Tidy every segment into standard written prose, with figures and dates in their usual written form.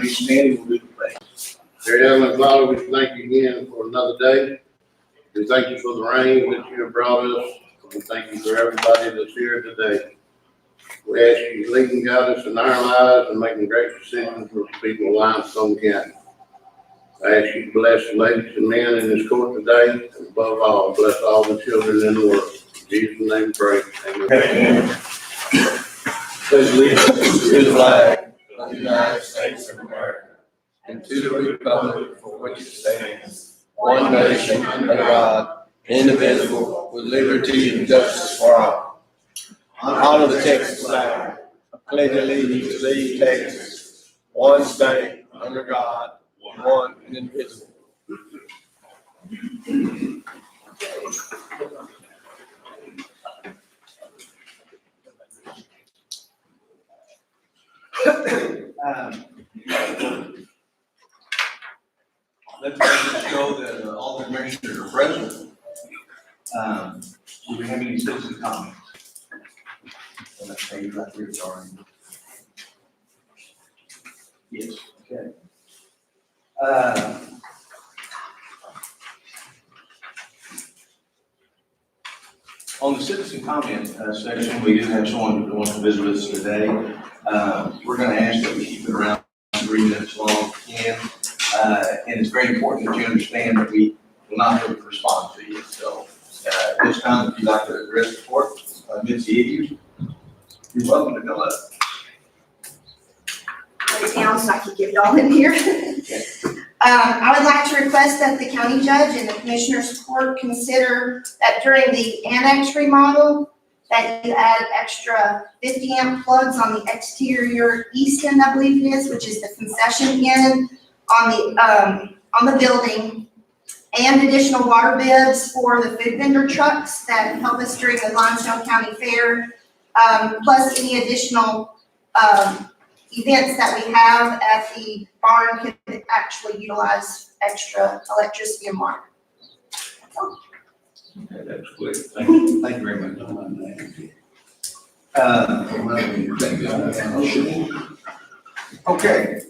be standing, we'll do the pledge. Dear Heavenly Father, we thank you again for another day. We thank you for the rain that you have brought us. We thank you for everybody that's here today. We ask you to lead and guide us in our lives and making great decisions for the people of Limestone County. I ask you to bless the ladies and men in this court today, and above all, bless all the children in the world. In Jesus' name we pray. Amen. Pledge allegiance to the flag of the United States of America and to the republic for which it stands, one nation under God, indivisible, with liberty and justice for all. Honor the Texas flag. I pledge allegiance to thee, Texas, one state under God, one and indivisible. Let the record show that all the commissioners are present. Do we have any citizen comments? On that page right there, sorry. Yes, okay. On the citizen comment section, we do have someone who wants to visit with us today. We're going to ask that we keep it around 3 minutes long if we can. And it's very important that you understand that we will not be able to respond to you. So at this time, if you'd like to address the court, Ms. Hughes, you're welcome to come up. It sounds like you get it all in here. I would like to request that the county judge and the commissioner's court consider that during the annex remodel, that you add extra 50 amp plugs on the exterior east end, I believe it is, which is the concession end on the building, and additional water bibs for the food vendor trucks that help us during the Limestone County Fair, plus any additional events that we have at the barn can actually utilize extra electricity and water. Okay, that's good. Thank you very much. Okay.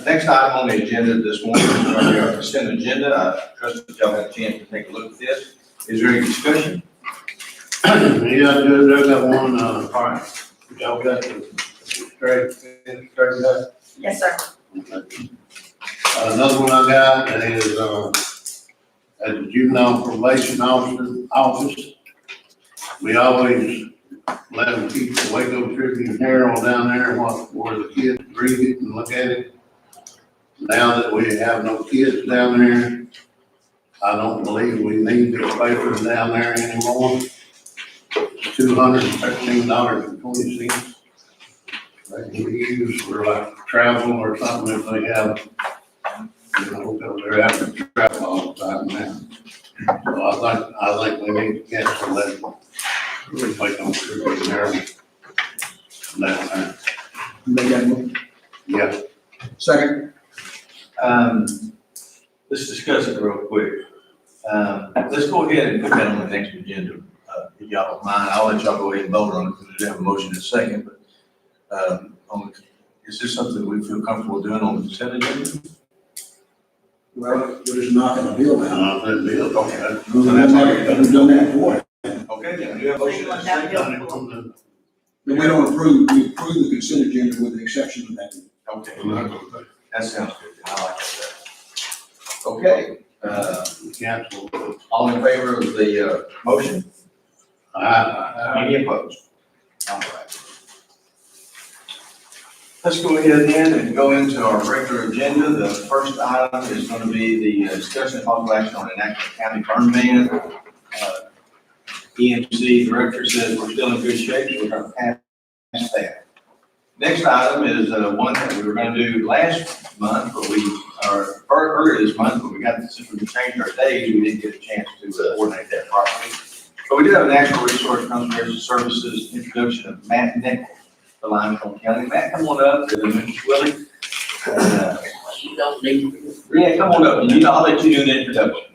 Next item on the agenda this morning is our consent agenda. I trust that y'all had a chance to take a look at this. Is there any discussion? Yeah, Judge, I got one, all right. Y'all got the straight up. Yes, sir. Another one I got is, at the juvenile probation office, we always let them keep the Waco Tribune Herald down there where the kids read it and look at it. Now that we have no kids down there, I don't believe we need the papers down there anymore. $213.20. They can be used for like travel or something if they have, because they're having to travel all the time now. So I think we need to cancel that. Really make them Tribune Herald down there. Make that move. Yeah. Second. Let's discuss it real quick. Let's go ahead and put that on the next agenda. If y'all don't mind, I'll let y'all go ahead and vote on it because we do have a motion in a second, but is this something we feel comfortable doing on the consent agenda? Well, we're just knocking the bill down. Okay. We've done that before. Okay, then we do have a motion in a second. We don't approve, we approve the consent agenda with the exception of that. Okay, that sounds good. I like that. Okay, Cancel. all in favor of the motion? Any opposed? All right. Let's go ahead then and go into our regular agenda. The first item is going to be the discussion of possible action on enacting county burn ban. EMC director says we're still in good shape, so we're going to pass that. Next item is one that we were going to do last month, but earlier this month, but since we changed our days, we didn't get a chance to coordinate that properly. But we do have a natural resource conservation services introduction of Matt Nichols to Limestone County. Matt, come on up, and Mr. Willie. You don't need. Yeah, come on up. I'll let you do the introduction.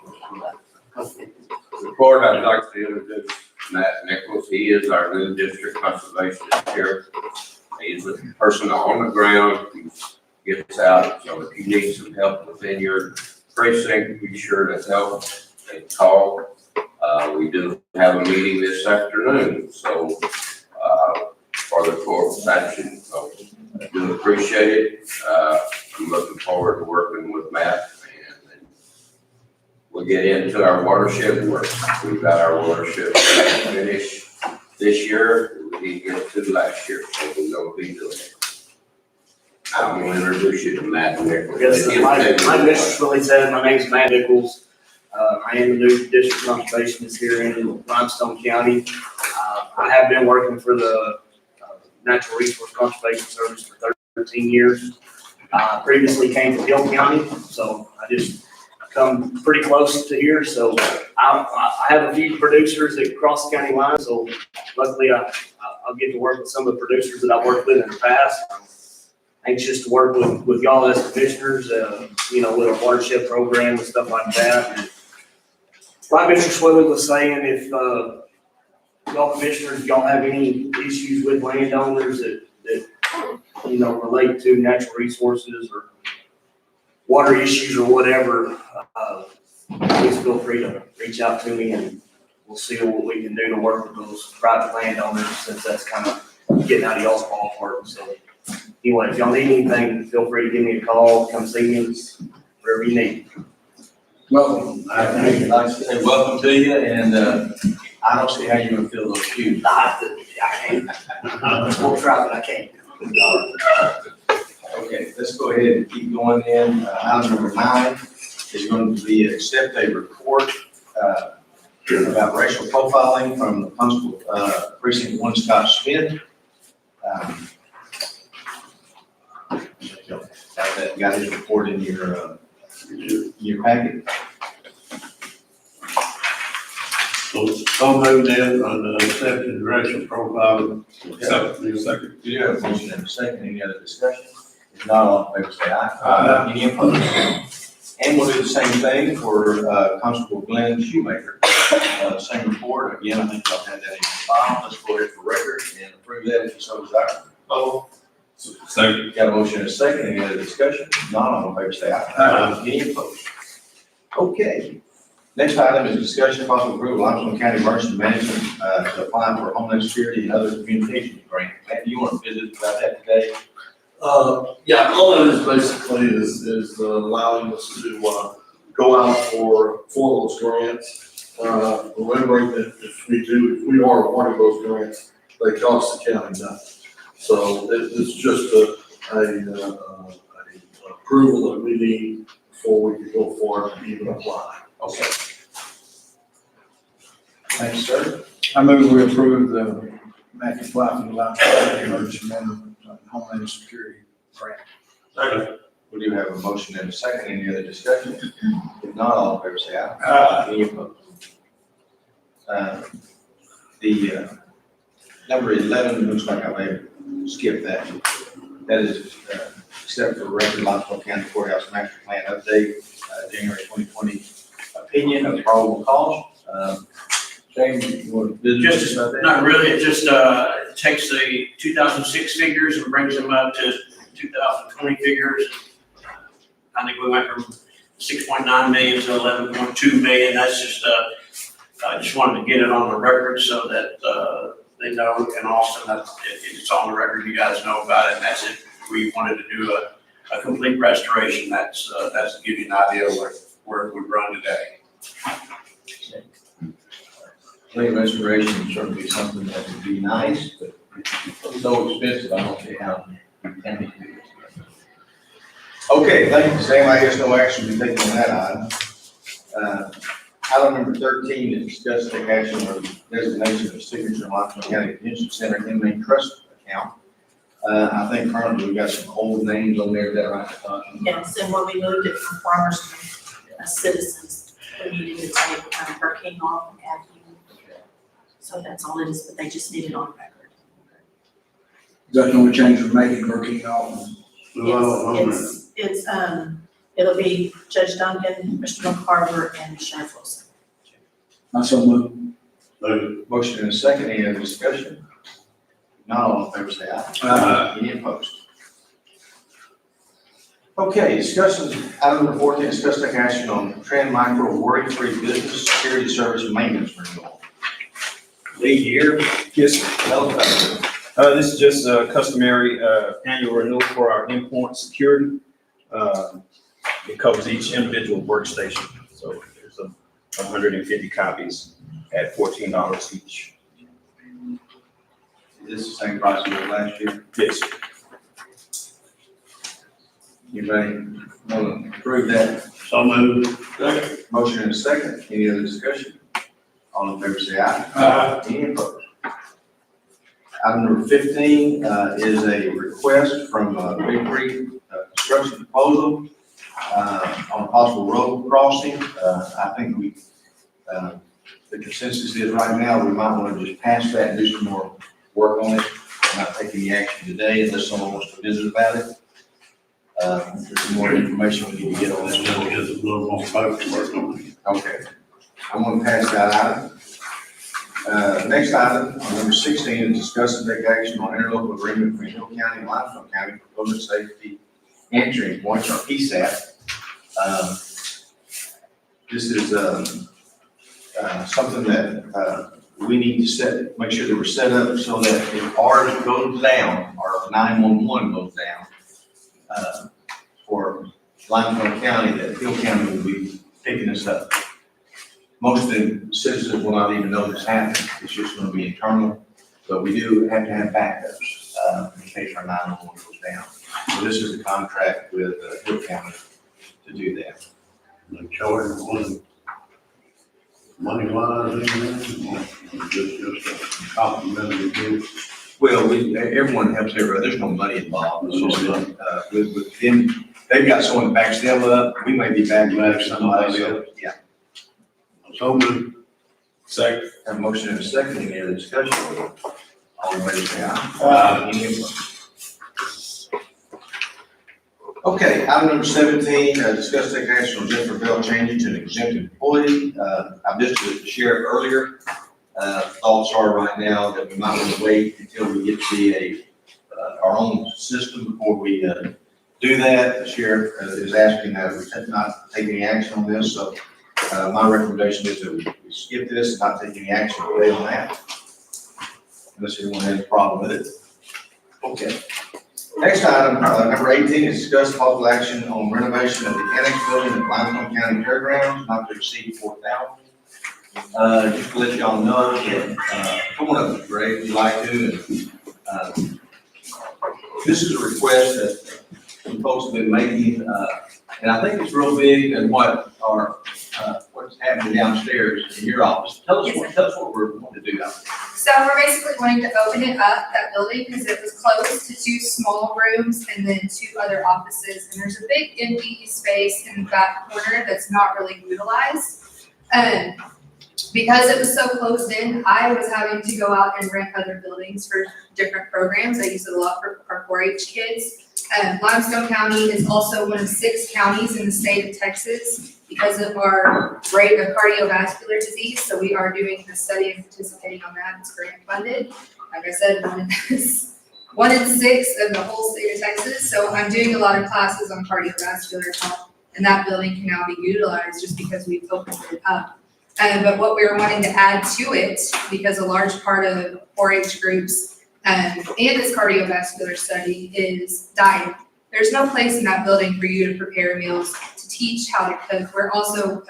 Report, I'd like to introduce Matt Nichols. He is our new district conservation chair. He's a person on the ground. He's gets out. So if you need some help within your precinct, be sure to help and call. We do have a meeting this afternoon, so, for the court session, so I do appreciate it. I'm looking forward to working with Matt, and then we'll get into our watershed work. We've got our watershed finished this year, we didn't get to last year, so we're gonna be doing it. I'm gonna introduce you to Matt Nichols. Yes, my Mr. Willie said, my name's Matt Nichols. I am the new district conservationist here in Limestone County. I have been working for the Natural Resource Conservation Service for 13 years. Previously came from Hill County, so I just come pretty close to here. So I have a few producers that cross the county line, so luckily I'll get to work with some of the producers that I've worked with in the past. Anxious to work with y'all as commissioners, with our watershed program and stuff like that. And like Mr. Swilly was saying, if y'all commissioners, y'all have any issues with landowners that relate to natural resources or water issues or whatever, please feel free to reach out to me and we'll see what we can do to work with those private landowners, since that's kind of getting out of y'all's ballpark. So anyway, if y'all need anything, feel free to give me a call, come see me, wherever you need. Welcome. I'd like to say welcome to you, and I don't see how you're gonna fill those shoes. I can't. We'll try, but I can't. Okay, let's go ahead and keep going then. Item number 9 is going to be accept a report about racial profiling from the Constable Precinct 1, Scott Smith. Got his report in your packet. So moved in on the accepted racial profile. Second. You do have a motion and a second. Any other discussion? If not, all in favor say aye. Any opposed? And we'll do the same thing for Constable Glenn Shoemaker. Same report. Again, I think y'all had that in your file. Let's go ahead for record and approve that if you so desire. Second. Got a motion and a second. Any other discussion? If not, all in favor say aye. Any opposed? Okay. Next item is discussion possible approval of Limestone County Emergency Management to apply for Homeland Security and other communications grant. Matt, do you want to visit about that today? Yeah, all that is basically is allowing us to go out for those grants. Remembering that if we are awarded those grants, they cost the county nothing. So it's just a approval that we need before we can go forward and even apply. Okay. Thanks, sir. I move we approve the Matthew Fly from the Limestone County Emergency Management Homeland Security Grant. We do have a motion and a second. Any other discussion? If not, all in favor say aye. Any opposed? The number 11 looks like I may have skipped that. That is, except for record, Limestone County Courthouse Master Plan Update, January 2020 opinion of probable cause. James, you want to visit Just, about that? not really, it just, takes the 2006 figures and brings them up to 2020 figures. I think we went from 6.9 million to 11.2 million, that's just, I just wanted to get it on the record so that, they know, and also that if it's on the record, you guys know about it, and that's it. We wanted to do a complete restoration, that's to give you an idea of where it would run today. Complete restoration would certainly be something that would be nice, but it's so expensive, I don't see how you can do it. Okay, thank you, Sam. I guess no action will be taken on that item. Item number 13 is discuss take action on designation of signature in Limestone County Detention Center inmate trust account. I think currently we've got some old names on there, is that right, Natasha? Yes, and when we moved it from farmers to citizens, we needed to take Hurricane off and add you. So that's all it is, but they just need it on record. Is that the only change we're making, Burkina off? It's, it'll be Judge Duncan, Mr. McCarver, and Sheriff Wilson. I so move. Motion and a second, any other discussion? Not all in favor say aye. Any opposed? Okay, discussion, item number 14, discuss take action on Trend Micro worry-free business security service maintenance renewal. Lee, here, Yes, sir. tell us about it. This is just a customary, annual renewal for our endpoint security. It covers each individual workstation, so there's 150 copies at $14 each. Is this the same price as last year? Yes, Anybody want to approve that? So moved. Motion and a second, any other discussion? All in favor say aye. Aye. Any opposed? Item number 15 is a request from Big Creek Construction Proposal on a possible road crossing. I think the consensus is right now, we might want to just pass that and do some more work on it. Not take any action today unless someone wants to visit about it. There's some more information we need to get on this. Just a little more paperwork on it. Okay, I'm gonna pass that item. Next item, on number 16, is discuss and take action on interlocal agreement between Hill County and Limestone County for public safety entry points, or PSAP. This is, something that, we need to make sure that we're set up so that if ours goes down, or if 911 goes down, for Limestone County, that Hill County will be picking us up. Most of the citizens will not even know this happened, it's just gonna be internal, but we do have to have backups, in case our 911 goes down. So this is a contract with Hill County to do that. The charge money wise, just a complimentary gift. Well, everyone helps everyone, there's no money involved, it's just, with them, they've got someone that backs them up, we may be backing up somebody else, yeah. So moved. second. Have a motion and a second, any other discussion? All in favor say aye. Aye. Any opposed? Okay, item number 17, discuss take action on Jennifer Bell changing to an exempt employee. I visited the sheriff earlier. Thoughts are right now that we might want to wait until we get to be our own system before we do that. The sheriff is asking that we not take any action on this, so my recommendation is that we skip this and not take any action today on that. Unless anyone has a problem with it. Okay. Next item, number 18, is discuss possible action on renovation of the annex building at Limestone County Fairgrounds, not to exceed $4,000. Just to let y'all know that, come on up, Greg, if you'd like to. And, this is a request that some folks have been making, and I think it's real big in what's happening downstairs in your office. Tell us what we're wanting to do out there. So we're basically wanting to open it up, that building, because it was closed to 2 small rooms and then 2 other offices. And there's a big empty space in the back corner that's not really utilized. Because it was so closed in, I was having to go out and rent other buildings for different programs. I use it a lot for our 4-H kids. Limestone County is also one of 6 counties in the state of Texas because of our rate of cardiovascular disease. So we are doing a study and participating on that. It's grant funded. Like I said, one in 6 of the whole state of Texas. So I'm doing a lot of classes on cardiovascular health, and that building can now be utilized just because we've opened it up. But what we were wanting to add to it, because a large part of 4-H groups and this cardiovascular study is diet. There's no place in that building for you to prepare meals, to teach how to cook. We're also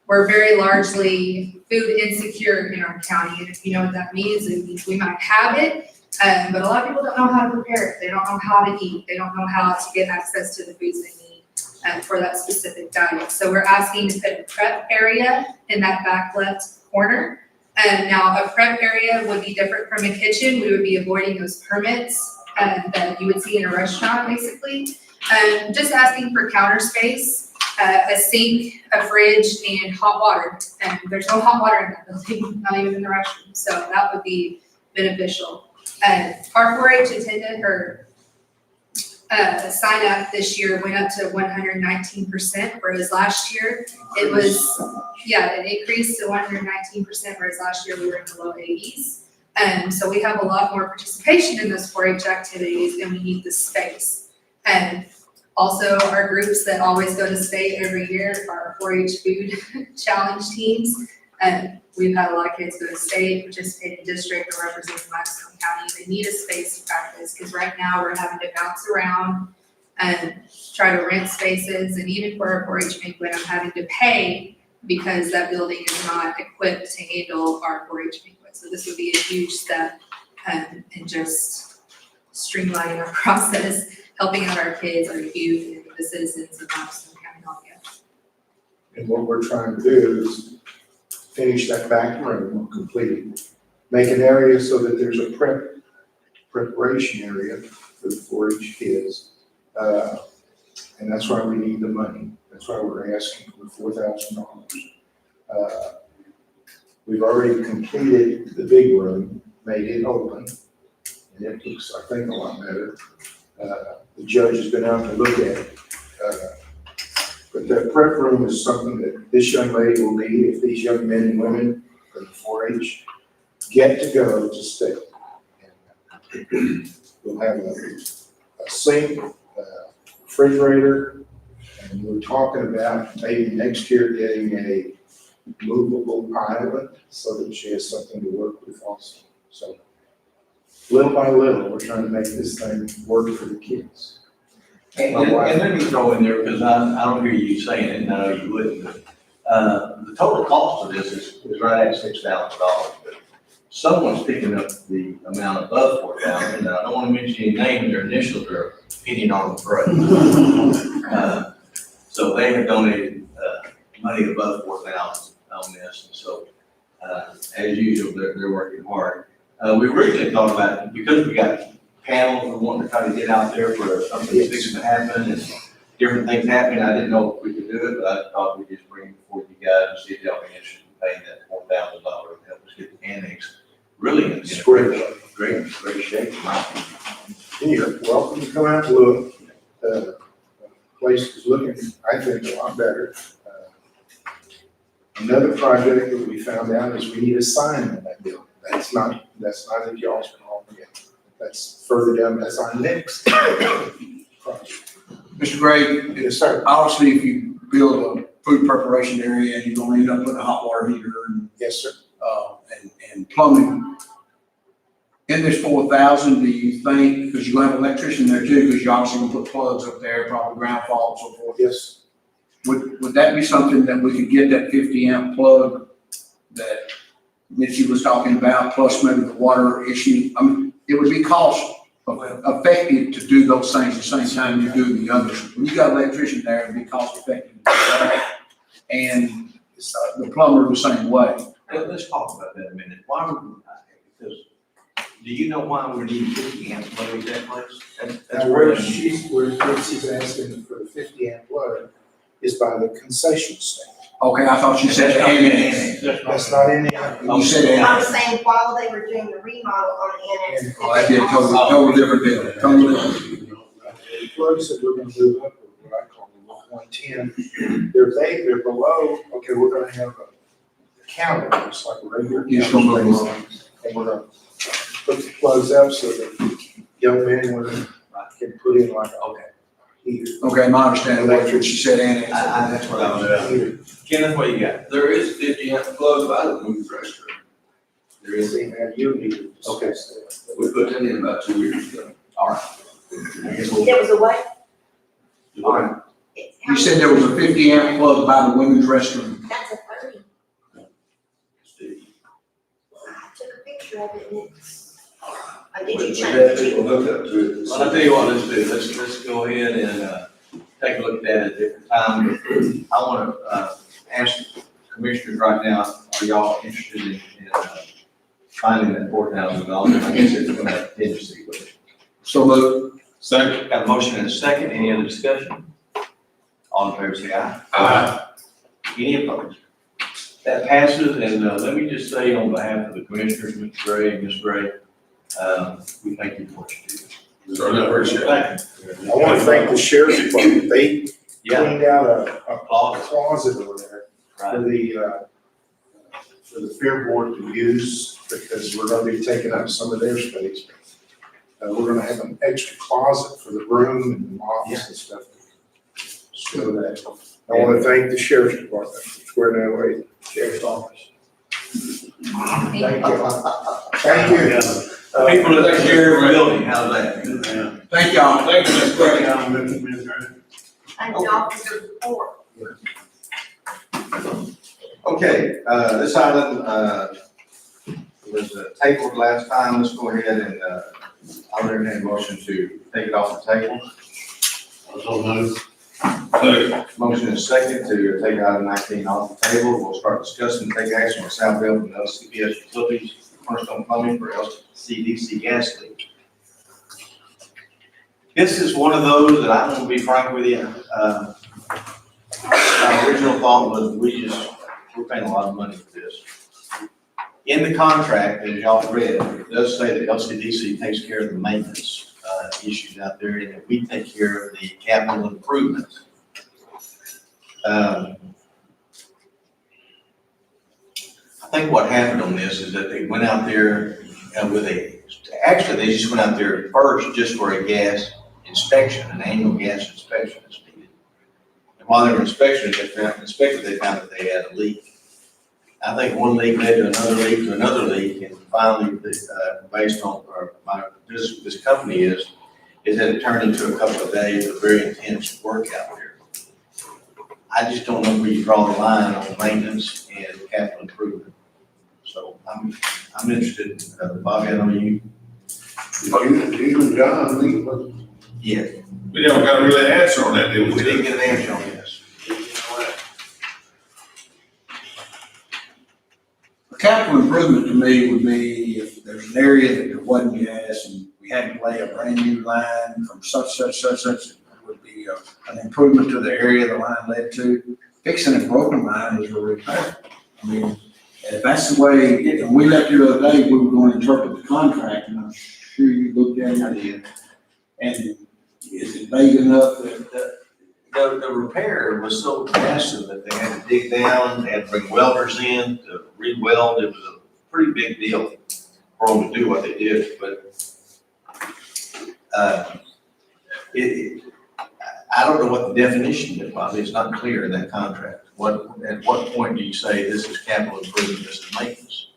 we're very largely food insecure in our county. And if you know what that means, it means we might have it, but a lot of people don't know how to prepare it. They don't know how to eat. They don't know how to get access to the foods they need for that specific diet. So we're asking to put a prep area in that back left corner. Now a prep area would be different from a kitchen. We would be avoiding those permits that you would see in a restaurant, basically. Just asking for counter space, a sink, a fridge, and hot water. And there's no hot water in that building, not even in the restroom. So that would be beneficial. Our 4-H attendant or sign up this year went up to 119%, whereas last year it was, it increased to 119%, whereas last year we were in the low 80s. So we have a lot more participation in those 4-H activities, and we need the space. And also our groups that always go to state every year are 4-H food challenge teams. And we've had a lot of kids go to state, participate in district or represent Limestone County. They need a space to practice because right now we're having to bounce around and try to rent spaces. And even for our 4-H banquet, I'm having to pay because that building is not equipped to handle our 4-H banquet. So this would be a huge step in just streamlining our process, helping out our kids, our youth, and the citizens of Limestone County Holiday. And what we're trying to do is finish that back room, complete it. Make an area so that there's a preparation area for the 4-H kids. And that's why we need the money. That's why we're asking for $4,000. We've already completed the big room, made it open, and it looks, I think, a lot better. The judge has been out to look at it. But that prep room is something that this young lady will need if these young men and women from the 4-H get to go to state. And we'll have a sink, refrigerator, and we're talking about maybe next year getting a movable island so that she has something to work with also. So little by little, we're trying to make this thing work for the kids. And let me throw in there, because I don't hear you saying it, and I know you wouldn't, but, the total cost of this is right at $6,000. But someone's picking up the amount above $4,000, and I don't want to mention any names, their initials are penny on the parade. So they have donated, money above $4,000 on this, and so, as usual, they're working hard. We originally thought about, because we got panels, we wanted to try to get out there for something that's fixing to happen and different things happening. I didn't know if we could do it, but I thought we'd just bring it before you guys and see if y'all be interested in paying that $4,000 and help us get the annex really in great shape, in my opinion. You're welcome to come out and look. The place is looking, I think, a lot better. Another project that we found out is we need a sign in that building. That's not at y'all's call yet. That's further down, that's our next project. Mr. Gray, Yes, sir. obviously, if you build a food preparation area, you're gonna end up with a hot water heater Yes, sir. and plumbing. In this 4,000, do you think, because you're gonna have an electrician there too, because you're obviously gonna put plugs up there, probably ground fault and so forth. Yes. Would that be something that we could get that 50 amp plug that Mitchie was talking about, plus maybe the water issue? I mean, it would be cost effective to do those things at the same time you do the others. When you got an electrician there, it'd be cost effective to do that. And the plumber the same way. Let's talk about that a minute. Why would, because, do you know why we need 50 amp plugs that place? That's Where she's asking for the 50 amp plug is by the concession stand. Okay, I thought you said annex. That's not in there. You said I annex. was saying while they were doing the remodel on the annex. Oh, that'd be a total different deal. Totally different. The plugs that we're gonna move up, are what I call the 110, they're below, okay, we're gonna have a counter, just like a regular You're just gonna counter move space. And we're gonna put the plugs up so that young men and women can put in like, okay, heater. Okay, my understanding, electric, she said annex. That's what I was, Heater. Kenneth, what you got? There is 50 amp plug by the movie restroom. There is, See, now you need it. Okay. we put that in about 2 years ago. All right. I guess we'll. There was a what? All right. You said there was a 50 amp plug by the women's restroom. That's a 30. I took a picture of it and it's, did you change it? We'll hook up to it. Well, I'll tell you what, let's do, let's go ahead and, take a look at that at a different time. I wanna, ask commissioners right now, are y'all interested in finding that $4,000? I guess it's gonna have contingency with it. So moved. Second. Got a motion and a second, any other discussion? All in favor, say aye. Aye. Any opposed? That passes, and, let me just say on behalf of the commissioners, Mr. Gray and Ms. Gray, we thank you for what you do. Certainly appreciate it. Thank you. I wanna thank the sheriff's department, they Yeah, cleaned out a applause. closet over there for the fair board to use, because we're gonna be taking up some of their space. We're gonna have an extra closet for the room and the mops and stuff. So that, I wanna thank the sheriff's department, Square Now Way Sheriff's Office. Thank you. Thank you. People that take care of the building, how's that? Thank y'all. Thank you, Mr. President. And the officer report. Okay, this item, was tabled last time. Let's go ahead and, I'll entertain a motion to take it off the table. Motion is second to take item 19 off the table. We'll start discussing, take action on South Bell and LCBS Utilities, Cornerstone Plumbing for LCDC gas leak. This is one of those that I'm gonna be frank with you. My original thought was we're paying a lot of money for this. In the contract, as y'all read, it does say that LCDC takes care of the maintenance, issues out there, and that we take care of the capital improvements. I think what happened on this is that they went out there actually, they just went out there first just for a gas inspection, an annual gas inspection is needed. And while they were inspecting, they found that they had a leak. I think one leak led to another leak, and finally, based on this company is that it turned into a couple of days of very intense work out there. I just don't know where you draw the line on maintenance and capital improvement. So I'm interested, Bobby, I know you. You and John, Yeah. We don't got a really answer on that, did we? We didn't get an answer on this. Capital improvement to me would be if there's an area that there wasn't gas and we had to lay a brand new line from such, it would be an improvement to the area the line led to. Fixing a broken line is a repair. I mean, if that's the way, and we left the other day, we were going to interpret the contract, and I'm sure you looked at it. And is it vague enough that The repair was so massive that they had to dig down, they had to bring welders in to re-weld. It was a pretty big deal for them to do what they did, but I don't know what the definition is, Bobby. It's not clear in that contract. At what point do you say this is capital improvement, this is maintenance?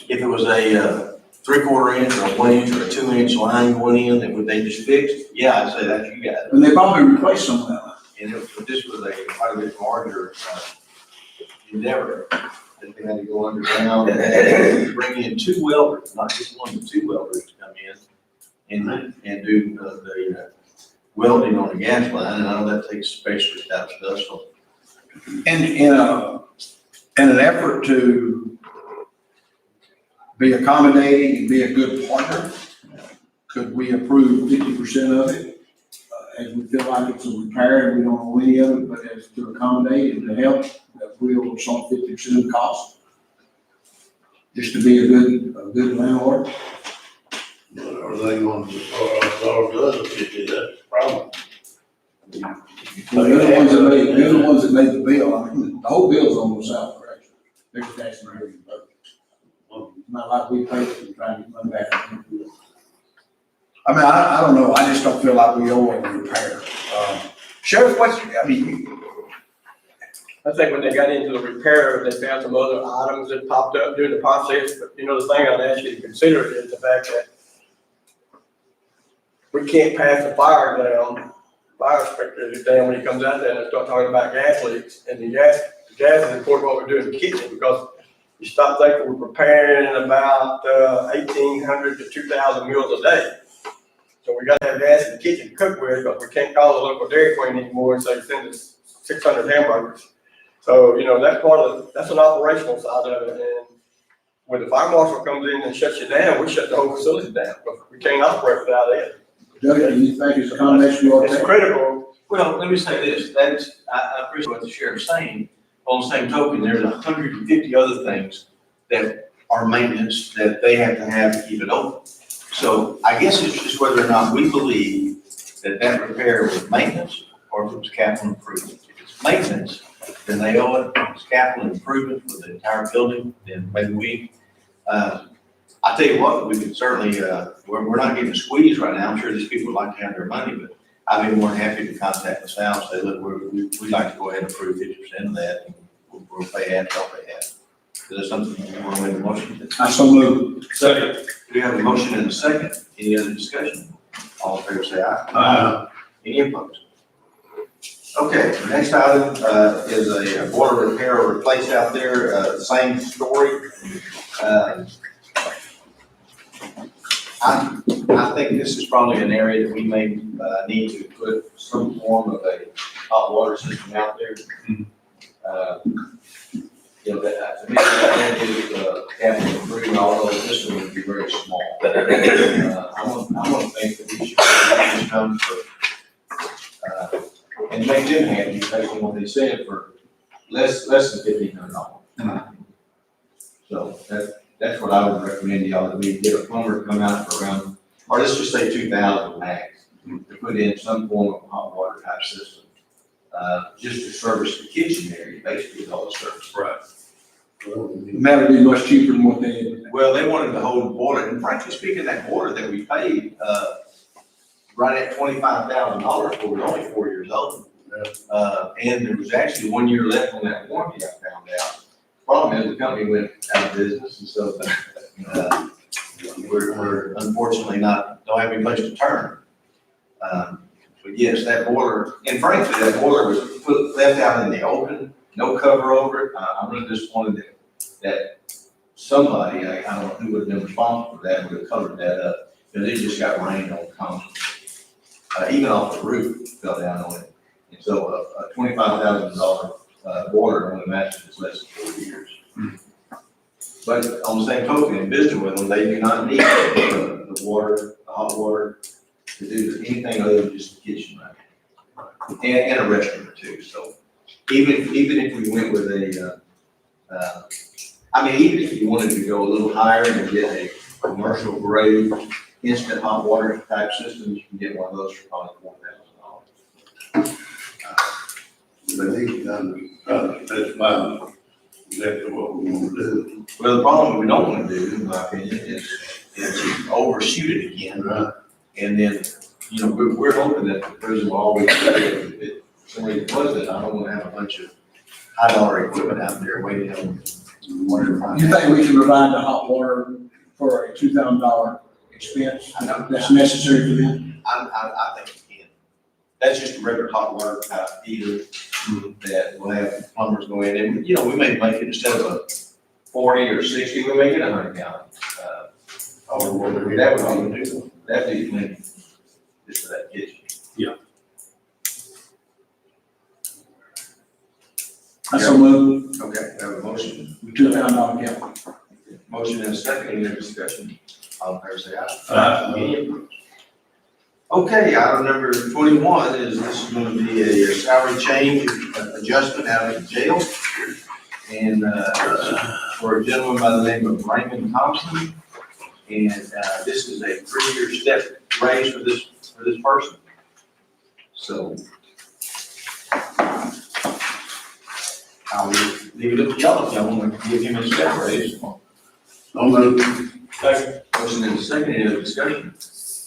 If it was a 3/4 inch or a 1 inch or a 2 inch line going in, that would they just fix? Yeah, I'd say that's you guys. and they probably replaced some of that line. But this was a quite a bit larger endeavor, that they had to go underground and bring in 2 welders, not just one, but 2 welders to come in and do the welding on the gas line, and all that takes specialist type stuff, so. And in an effort to be accommodating and be a good partner, could we approve 50% of it? As we feel like it's a repair and we don't know any of it, but as to accommodate and to help, that we'll some 50% of the cost. Just to be a good landlord. are they going to, or does it, that's the problem. They're the ones that made the bill. I mean, the whole bill's almost out, correct? They're just asking for everything. It's not like we pay for trying to run back. I mean, I don't know. I just don't feel like we owe a repair. Sheriff, I think when they got into the repair, they found some other items that popped up during the process, but the thing I'd ask you to consider is the fact that we can't pass the fire inspector down when he comes out there and start talking about gas leaks, and the gas is important what we do in the kitchen, because you stop thinking we're preparing about 1,800 to 2,000 meals a day. So we gotta have gas in the kitchen to cook with, but we can't call the local Dairy Queen anymore and say, send us 600 hamburgers. So, that's an operational side of it, and when the fire marshal comes in and shuts you down, we shut the whole facility down, because we can't operate without it. Doug, do you think it's a combination of It's critical. Well, let me say this, I appreciate what the sheriff's saying. On the same token, there's 150 other things that are maintenance that they have to keep it open. So I guess it's just whether or not we believe that repair was maintenance or if it was capital improvement. If it's maintenance, then they owe it. If it's capital improvement for the entire building, then maybe I I tell you what, we could certainly, we're not getting squeezed right now. I'm sure these people would like to have their money, but I'd be more than happy to contact the South and say, look, we'd like to go ahead and approve 50% of that. And we'll pay half, they'll pay half. Is that something you want to make a motion? I so move. Second. We have a motion and a second. Any other discussion? All in favor, say aye. Aye. Any opposed? Okay, the next item, is a boiler repair or replace out there, same story. I think this is probably an area that we may, need to put some form of a hot water system out there. You know, that, to me, that is, capital improvement, although the system would be very small. I want to think that we should use this fund for, and make them happy based on what they said for less than $1,500. So that's what I would recommend to y'all, that we get a plumber to come out for around, or let's just say 2,000 max, to put in some form of hot water type system. Just to service the kitchen area, basically is all the service. Right. That'd be much cheaper than what they. Well, they wanted to hold the boiler, and frankly speaking, that boiler that we paid, right at $25,000, it was only 4 years old. And there was actually 1 year left on that warranty, I found out. Problem is, the company went out of business, and so, we're unfortunately don't have any place to turn. But yes, that boiler, and frankly, that boiler was left out in the open, no cover over it. I'm really disappointed that somebody, I don't know who would have been responsible for that, would have covered that up, because it just got rained on constantly. Even off the roof fell down on it. And so a $25,000 boiler only matches less than 4 years. But on the same token, in visiting with them, they do not need the water, the hot water, to do anything other than just the kitchen, right? And a restroom or two. So even if we went with a, even if you wanted to go a little higher and get a commercial grade instant hot water type system, you can get one of those for probably $4,000. But he's done, that's my, exactly what we want to do. Well, the problem we don't want to do, in my opinion, is overshoot it again. Right. And then, we're hoping that the prison will always, if somebody does it, I don't want to have a bunch of high dollar equipment out there waiting on water. You think we can provide the hot water for a $2,000 expense that's necessary for them? I think we can. That's just a regular hot water type heater that will have plumbers go in and, we may make it instead of a 40 or 60, we make it 100 gallon. That would be, that'd be plenty just for that kitchen. I so move. Okay, we have a motion. $2,000 gallon. Motion and a second, any other discussion? All in favor, say aye. Aye. Any opposed? Okay, item number 21 is, this is going to be a salary change adjustment out of the jail. And, for a gentleman by the name of Raymond Thompson. And, this is a 3-year step raise for this person. So I'll leave it up to y'all if y'all want to give him a step raise. So moved. Second. Motion and a second, any other discussion?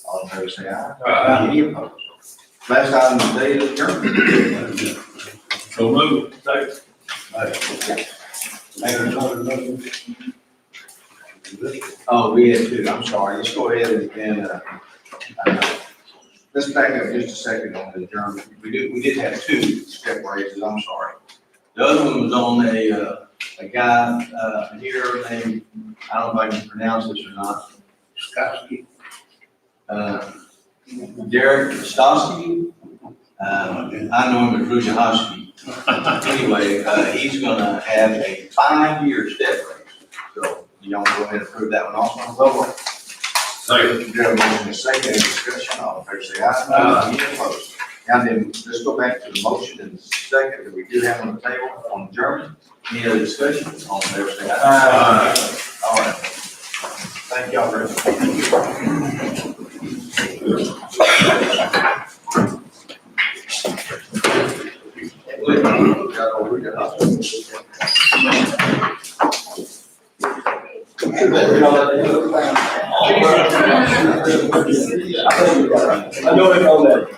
All in favor, say aye. Aye. Any opposed? Last item today is adjournment. So move. Second. Oh, we had two, I'm sorry, let's go ahead and, let's back up just a second on the adjournment. We did have 2 step raises, I'm sorry. The other one was on a guy, here named, I don't know if I can pronounce this or not, Skotsky. Derek Stosky. I know him as Rujahowski. Anyway, he's gonna have a 5-year step raise. So, you want to go ahead and approve that one also? Second. You have a motion and a second, any discussion, all in favor say aye. Any opposed? Now then, let's go back to the motion and the second that we do have on the table on German. Any other discussion? All in favor say aye. All right. Thank y'all very much. I know it's on that.